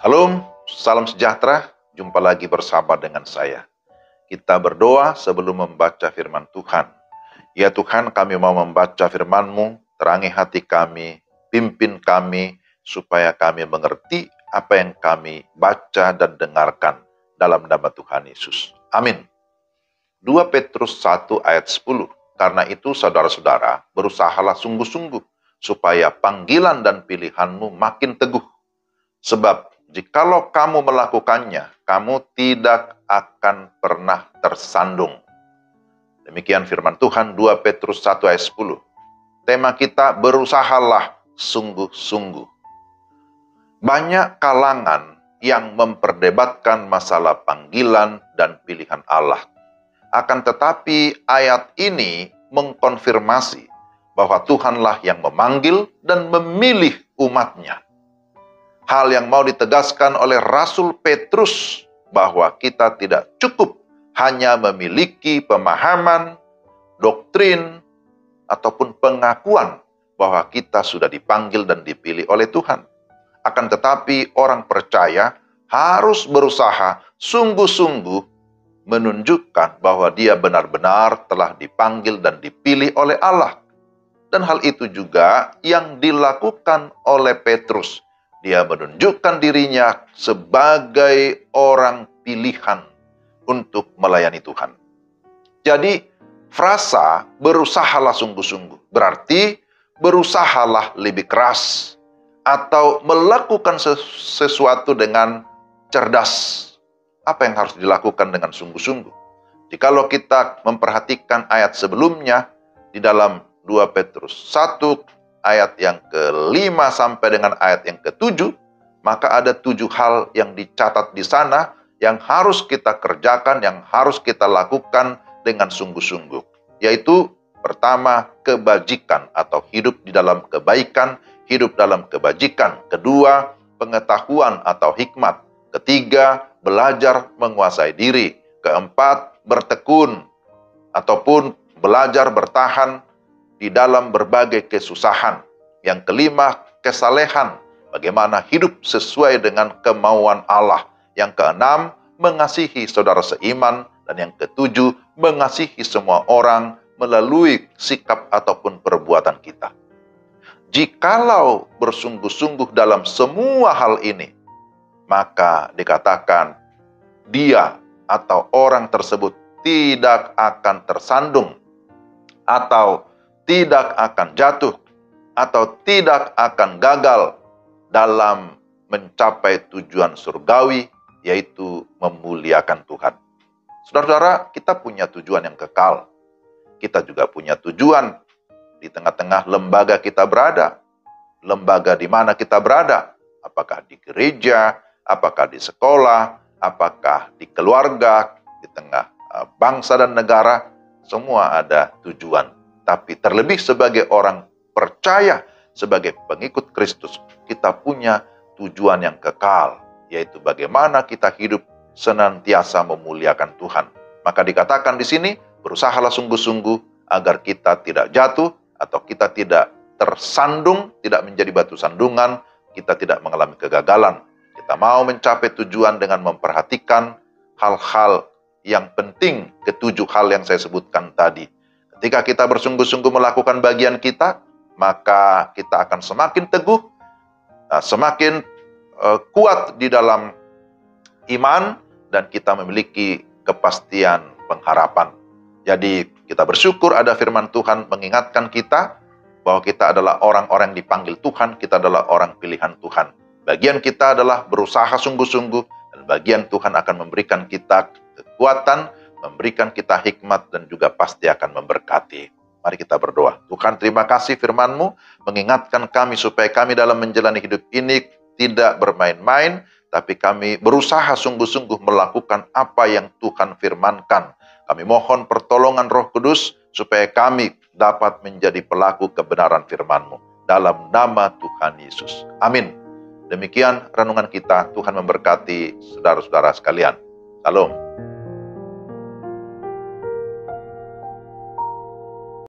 Shalom, salam sejahtera, jumpa lagi bersama dengan saya. Kita berdoa sebelum membaca firman Tuhan. Ya Tuhan, kami mau membaca firman-Mu, terangi hati kami, pimpin kami, supaya kami mengerti apa yang kami baca dan dengarkan dalam nama Tuhan Yesus. Amin. 2 Petrus 1 ayat 10. Karena itu saudara-saudara, berusahalah sungguh-sungguh, supaya panggilan dan pilihan-Mu makin teguh. Sebab jikalau kamu melakukannya, kamu tidak akan pernah tersandung. Demikian firman Tuhan 2 Petrus 1 ayat 10. Tema kita, berusahalah sungguh-sungguh. Banyak kalangan yang memperdebatkan masalah panggilan dan pilihan Allah. Akan tetapi ayat ini mengkonfirmasi bahwa Tuhanlah yang memanggil dan memilih umatnya. Hal yang mau ditegaskan oleh Rasul Petrus bahwa kita tidak cukup hanya memiliki pemahaman, doktrin, ataupun pengakuan bahwa kita sudah dipanggil dan dipilih oleh Tuhan. Akan tetapi orang percaya harus berusaha sungguh-sungguh menunjukkan bahwa dia benar-benar telah dipanggil dan dipilih oleh Allah. Dan hal itu juga yang dilakukan oleh Petrus. Dia menunjukkan dirinya sebagai orang pilihan untuk melayani Tuhan. Jadi, frasa berusahalah sungguh-sungguh berarti berusahalah lebih keras atau melakukan sesuatu dengan cerdas. Apa yang harus dilakukan dengan sungguh-sungguh? Jikalau kita memperhatikan ayat sebelumnya di dalam 2 Petrus 1 ayat yang ke-5 sampai dengan ayat yang ke-7, maka ada 7 hal yang dicatat di sana yang harus kita kerjakan, yang harus kita lakukan dengan sungguh-sungguh. Yaitu pertama, kebajikan atau hidup di dalam kebaikan, hidup dalam kebajikan. Kedua, pengetahuan atau hikmat. Ketiga, belajar menguasai diri. Keempat, bertekun ataupun belajar bertahan di dalam berbagai kesusahan. Yang kelima, kesalehan. Bagaimana hidup sesuai dengan kemauan Allah. Yang keenam, mengasihi saudara seiman. Dan yang ketujuh, mengasihi semua orang melalui sikap ataupun perbuatan kita. Jikalau bersungguh-sungguh dalam semua hal ini, maka dikatakan dia atau orang tersebut tidak akan tersandung, atau tidak akan jatuh, atau tidak akan gagal dalam mencapai tujuan surgawi, yaitu memuliakan Tuhan. Saudara-saudara, kita punya tujuan yang kekal. Kita juga punya tujuan di tengah-tengah lembaga kita berada. Lembaga di mana kita berada? Apakah di gereja, apakah di sekolah, apakah di keluarga, di tengah bangsa dan negara, semua ada tujuan. Tapi terlebih sebagai orang percaya, sebagai pengikut Kristus, kita punya tujuan yang kekal, yaitu bagaimana kita hidup senantiasa memuliakan Tuhan. Maka dikatakan di sini, berusahalah sungguh-sungguh agar kita tidak jatuh, atau kita tidak tersandung, tidak menjadi batu sandungan, kita tidak mengalami kegagalan. Kita mau mencapai tujuan dengan memperhatikan hal-hal yang penting, ketujuh hal yang saya sebutkan tadi. Ketika kita bersungguh-sungguh melakukan bagian kita, maka kita akan semakin teguh, semakin kuat di dalam iman, dan kita memiliki kepastian pengharapan. Jadi kita bersyukur ada firman Tuhan mengingatkan kita bahwa kita adalah orang-orang yang dipanggil Tuhan, kita adalah orang pilihan Tuhan. Bagian kita adalah berusaha sungguh-sungguh, dan bagian Tuhan akan memberikan kita kekuatan, memberikan kita hikmat, dan juga pasti akan memberkati. Mari kita berdoa. Tuhan, terima kasih firman-Mu mengingatkan kami supaya kami dalam menjalani hidup ini tidak bermain-main, tapi kami berusaha sungguh-sungguh melakukan apa yang Tuhan firmankan. Kami mohon pertolongan Roh Kudus supaya kami dapat menjadi pelaku kebenaran firman-Mu. Dalam nama Tuhan Yesus. Amin. Demikian renungan kita. Tuhan memberkati saudara-saudara sekalian. Shalom.